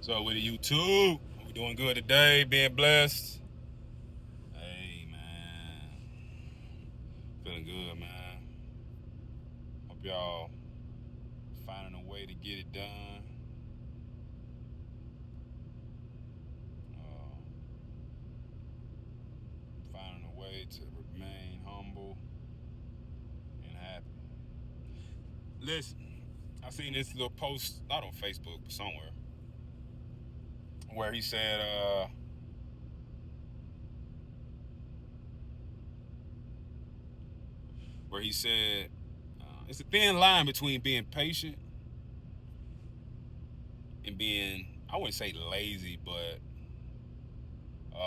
So with the YouTube, we doing good today, being blessed. Hey man, feeling good, man. Hope y'all finding a way to get it done. Uh, Finding a way to remain humble and happy. Listen, I seen this little post, not on Facebook, but somewhere, where he said, it's a thin line between being patient and being, I wouldn't say lazy, but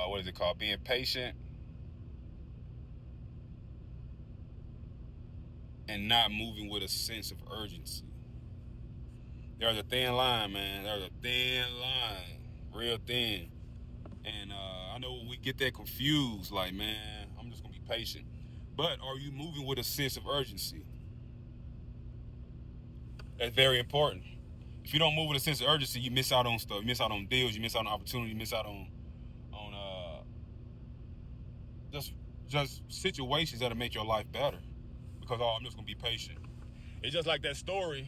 what is it called? Being patient and not moving with a sense of urgency. There's a thin line, man. There's a thin line, real thin. And I know we get that confused, like, man, I'm just gonna be patient. But are you moving with a sense of urgency? That's very important. If you don't move with a sense of urgency, you miss out on stuff. You miss out on deals. You miss out on opportunity. You miss out on just just situations that'll make your life better. Because I'm just gonna be patient. It's just like that story.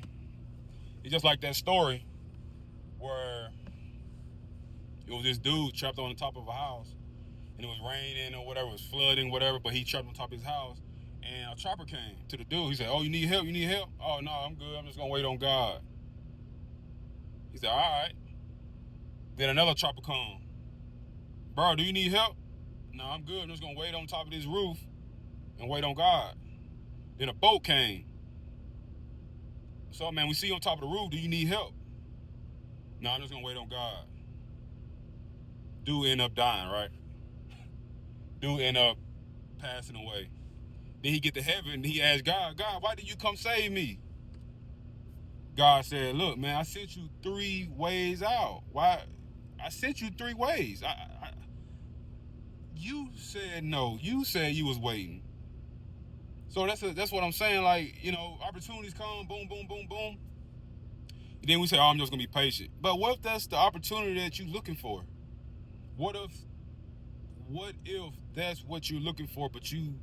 It's just like that story where it was this dude trapped on the top of a house, and it was raining or whatever, it was flooding, whatever. But he trapped on top of his house, and a chopper came to the dude. He said, "Oh, you need help? You need help? Oh no, I'm good. I'm just gonna wait on God." He said, "All right." Then another chopper come. "Bro, do you need help?" "No, I'm good. I'm just gonna wait on top of this roof and wait on God." Then a boat came. "So man, we see you on top of the roof. Do you need help?" "No, I'm just gonna wait on God." Dude end up dying, right? Dude end up passing away. Then he get to heaven and he asked God, "God, why did you come save me?" God said, "Look, man, I sent you 3 ways out. Why? I sent you 3 ways. You said no. You said you was waiting. So that's what I'm saying. Like, opportunities come, boom, boom, boom, boom. Then we say, "Oh, I'm just gonna be patient." But what if that's the opportunity that you're looking for? What if that's what you're looking for, but you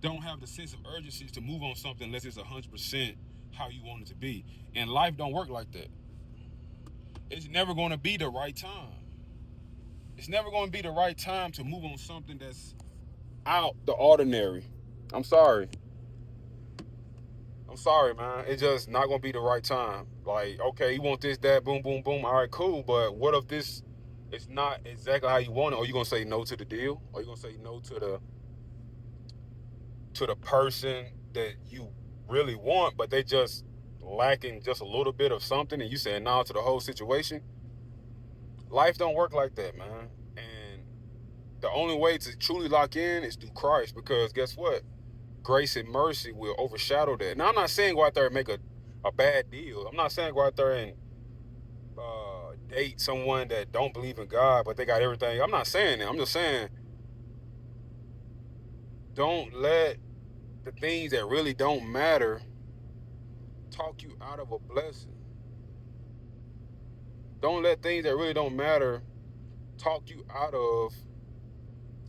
don't have the sense of urgency to move on something unless it's 100% how you want it to be? And life don't work like that. It's never going to be the right time. It's never going to be the right time to move on something that's out the ordinary. I'm sorry. I'm sorry, man. It's just not going to be the right time. Like, okay, you want this, that, boom, boom, boom. All right, cool. But what if this is not exactly how you want it? Are you going to say no to the deal? Are you going to say no to the person that you really want, but they just lacking just a little bit of something, and you saying no to the whole situation? Life don't work like that, man. And the only way to truly lock in is through Christ, because guess what? Grace and mercy will overshadow that. Now, I'm not saying go out there and make a bad deal. I'm not saying go out there and date someone that don't believe in God, but they got everything. I'm not saying that. I'm just saying don't let the things that really don't matter talk you out of a blessing. Don't let things that really don't matter talk you out of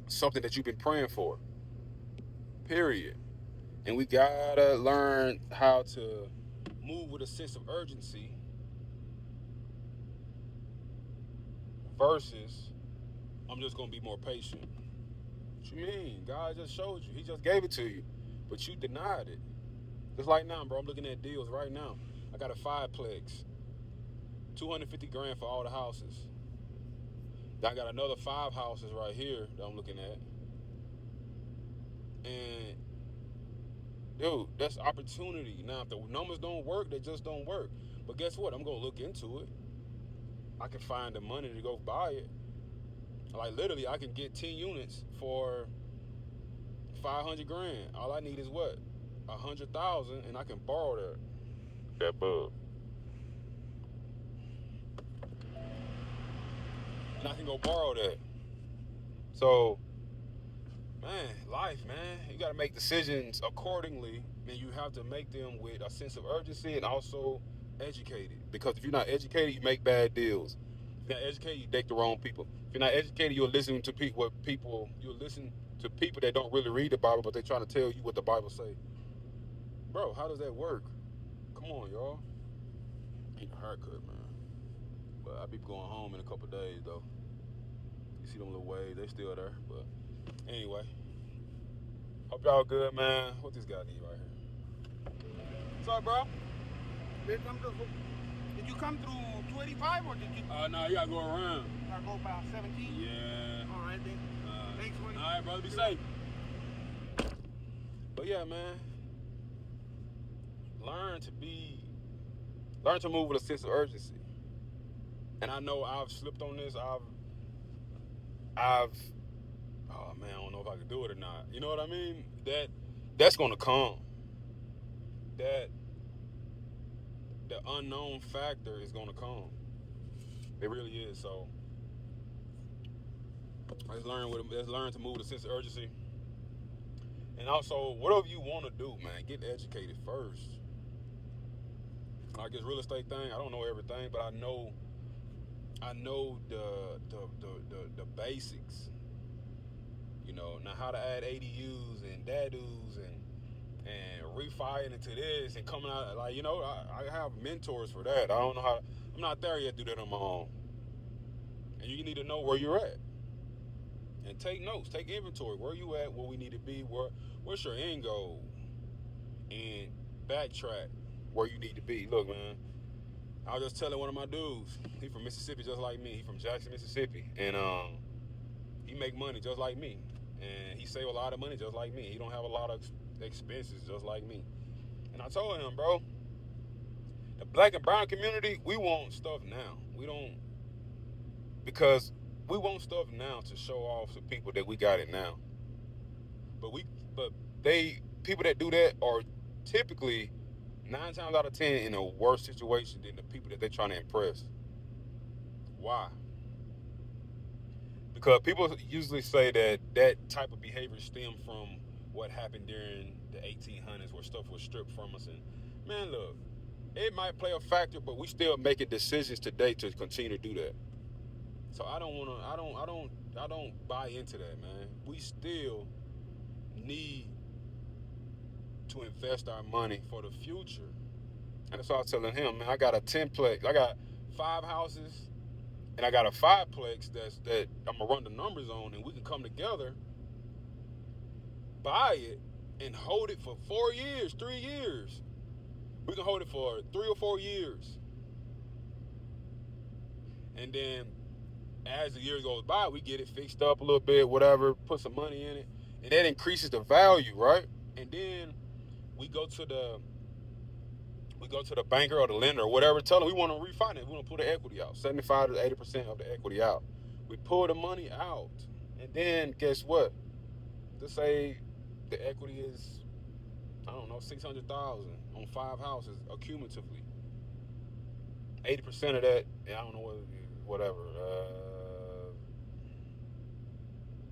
something that you've been praying for. Period. And we gotta learn how to move with a sense of urgency versus I'm just gonna be more patient. What you mean? God just showed you. He just gave it to you. But you denied it. Just like now, bro. I'm looking at deals right now. I got a fiveplex. 250 grand for all the houses. I got another 5 houses right here that I'm looking at. And dude, that's opportunity. Now, if the numbers don't work, they just don't work. But guess what? I'm gonna look into it. I can find the money to go buy it. Like literally, I can get 10 units for 500 grand. All I need is what? 100,000, and I can borrow that bug, and I can go borrow that. So, man, life, man, you gotta make decisions accordingly, and you have to make them with a sense of urgency and also educated. Because if you're not educated, you make bad deals. If you're not educated, you date the wrong people. If you're not educated, you'll listen to you'll listen to people that don't really read the Bible, but they're trying to tell you what the Bible say. Bro, how does that work? Come on, y'all. Need a haircut, man. But I'll be going home in a couple days, though. You see them little waves, they still there. But anyway, hope y'all good, man. What this guy need right here? What's up, bro? Did you come through 285 or did you No, you gotta go around. go about 17? Yeah. All right, then. Thanks, buddy. All right, brother, be safe. But yeah, man, learn to move with a sense of urgency. And I know I've slipped on this. Oh man, I don't know if I could do it or not. You know what I mean? That's gonna come. That the unknown factor is gonna come. It really is. So let's learn to move with a sense of urgency. And also, whatever you want to do, man, get educated first. Like this real estate thing, I don't know everything, but I know the basics. You know, now how to add ADUs and DADUs and refining into this and coming out like, I have mentors for that. I don't know how. I'm not there yet to do that on my own. And you need to know where you're at and take notes, take inventory. Where you at? Where we need to be? What's your end goal? And backtrack where you need to be. Look, man, I was just telling one of my dudes. He from Mississippi, just like me. He from Jackson, Mississippi, and he make money just like me, and he save a lot of money just like me. He don't have a lot of expenses just like me. And I told him, bro, the black and brown community, we want stuff now. We don't because we want stuff now to show off to people that we got it now. But they people that do that are typically 9 times out of 10 in a worse situation than the people that they're trying to impress. Why? Because people usually say that type of behavior stemmed from what happened during the 1800s where stuff was stripped from us. And man, look, it might play a factor, but we still making decisions today to continue to do that. So I don't buy into that, man. We still need to invest our money for the future. And that's what I was telling him, man. I got a 10-plex. I got 5 houses, and I got a 5-plex that I'm gonna run the numbers on, and we can come together, buy it, and hold it for 4 years, 3 years. We can hold it for 3 or 4 years, and then as the years goes by, we get it fixed up a little bit, whatever, put some money in it, and that increases the value, right? And then we go to the banker or the lender or whatever, tell them we want to refinance. We want to pull the equity out, 75 to 80% of the equity out. We pull the money out, and then guess what? Let's say the equity is, I don't know, 600,000 on 5 houses accumulatively. 80% of that, I don't know whatever.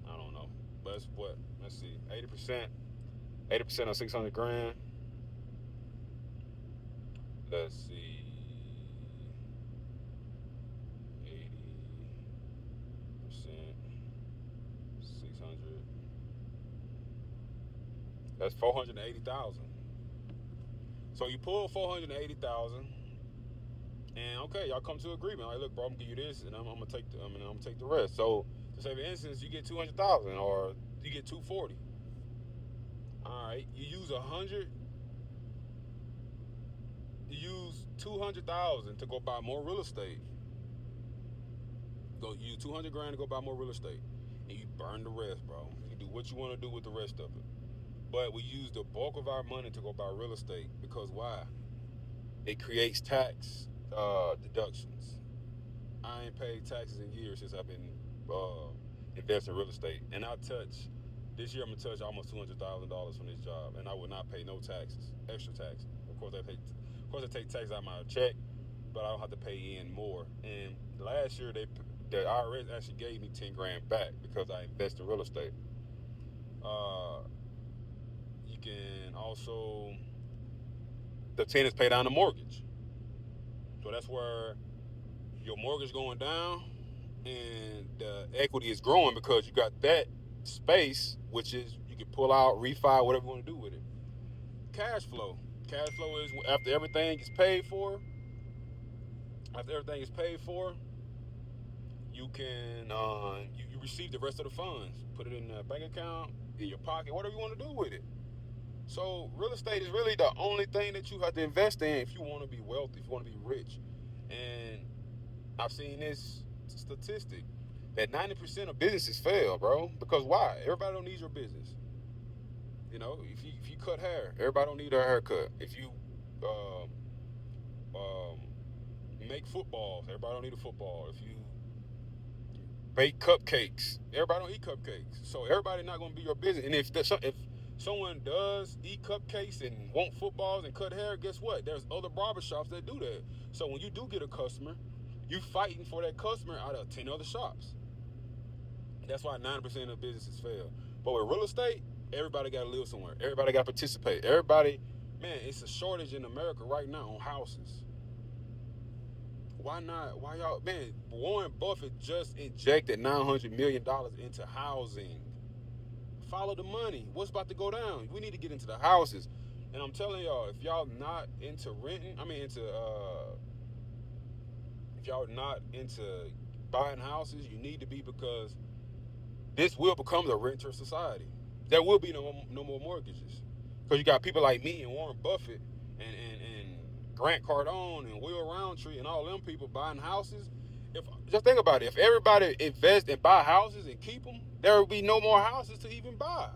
I don't know, but it's what? Let's see, 80% of 600 grand. Let's see, 80%, 600. That's 480,000. So you pull 480,000, and okay, y'all come to agreement. Like, look, bro, I'm gonna give you this, and I'm gonna take the rest. So, to say for instance, you get 200,000, or you get 240. All right, you use 100. You use 200,000 to go buy more real estate. Go use 200 grand to go buy more real estate, and you burn the rest, bro. You can do what you want to do with the rest of it. But we use the bulk of our money to go buy real estate because why? It creates tax deductions. I ain't paid taxes in years since I've been investing in real estate, and this year I'm gonna touch almost $200,000 from this job, and I will not pay no taxes, extra taxes. Of course, I take taxes out of my check, but I don't have to pay in more. And last year, the IRS actually gave me 10 grand back because I invested in real estate. You can also, the tenants pay down the mortgage. So that's where your mortgage going down and the equity is growing because you got that space, which is you can pull out, refi, whatever you want to do with it. Cash flow. Cash flow is after everything is paid for. After everything is paid for, you can you receive the rest of the funds, put it in a bank account, in your pocket, whatever you want to do with it. So real estate is really the only thing that you have to invest in if you want to be wealthy, if you want to be rich. And I've seen this statistic that 90% of businesses fail, bro. Because why? Everybody don't need your business. You know, if you cut hair, everybody don't need a haircut. If you um, um, make footballs, everybody don't need a football. If you bake cupcakes, everybody don't eat cupcakes. So everybody not gonna be your business. And if someone does eat cupcakes and want footballs and cut hair, guess what? There's other barbershops that do that. So when you do get a customer, you fighting for that customer out of 10 other shops. That's why 9% of businesses fail. But with real estate, everybody got to live somewhere. Everybody got to participate. Everybody, man, it's a shortage in America right now on houses. Why not? Why y'all, man, Warren Buffett just injected $900 million into housing. Follow the money. What's about to go down? We need to get into the houses. And I'm telling y'all, if y'all not into renting, if y'all not into buying houses, you need to be, because this will become a renter society. There will be no more mortgages. Because you got people like me and Warren Buffett and Grant Cardone and Will Roundtree and all them people buying houses. Just think about it. If everybody invest and buy houses and keep them, there will be no more houses to even buy.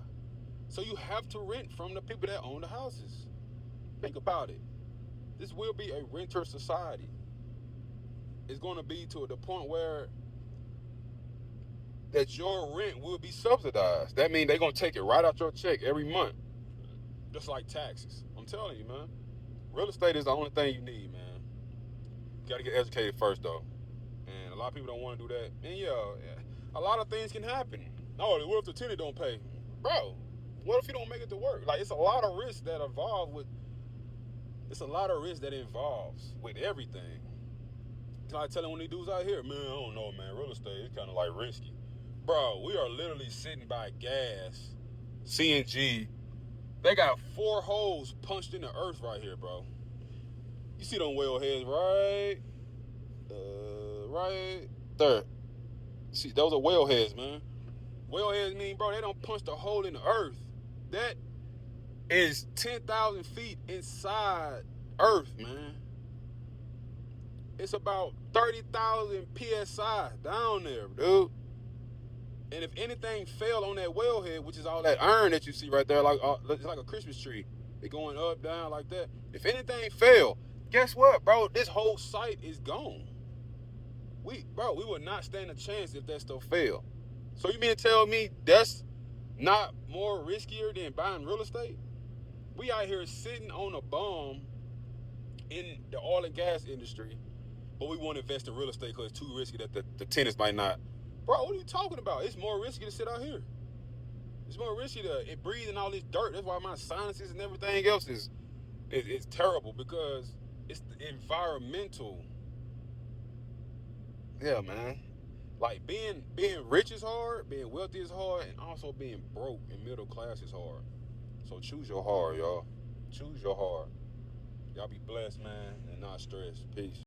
So you have to rent from the people that own the houses. Think about it. This will be a renter society. It's going to be to the point where that your rent will be subsidized. That means they're going to take it right out your check every month. Just like taxes. I'm telling you, man. Real estate is the only thing you need, man. You got to get educated first, though. And a lot of people don't want to do that. And yeah, a lot of things can happen. Oh, what if the tenant don't pay? Bro, what if you don't make it to work? Like, it's a lot of risks that involve with. It's a lot of risk that involves with everything. Can I tell them when these dudes out here, man, I don't know, man, real estate is kind of like risky. Bro, we are literally sitting by gas, CNG. They got 4 holes punched in the earth right here, bro. You see them whale heads, right? Right there. See, those are whale heads, man. Whale heads mean, bro, they don't punch the hole in the earth. That is 10,000 feet inside earth, man. It's about 30,000 PSI down there, dude. And if anything fell on that wellhead, which is all that iron that you see right there, like it's like a Christmas tree, it going up, down like that. If anything fell, guess what, bro? This whole site is gone. We would not stand a chance if that stuff fell. So you mean to tell me that's not more riskier than buying real estate? We out here sitting on a bomb in the oil and gas industry, but we want to invest in real estate because it's too risky that the tenants might not. Bro, what are you talking about? It's more risky to sit out here. It's more risky to breathe in all this dirt. That's why my sinuses and everything else is terrible, because it's the environmental. Yeah, man. Like being rich is hard, being wealthy is hard, and also being broke and middle class is hard. So choose your hard, y'all. Choose your hard. Y'all be blessed, man, and not stressed. Peace.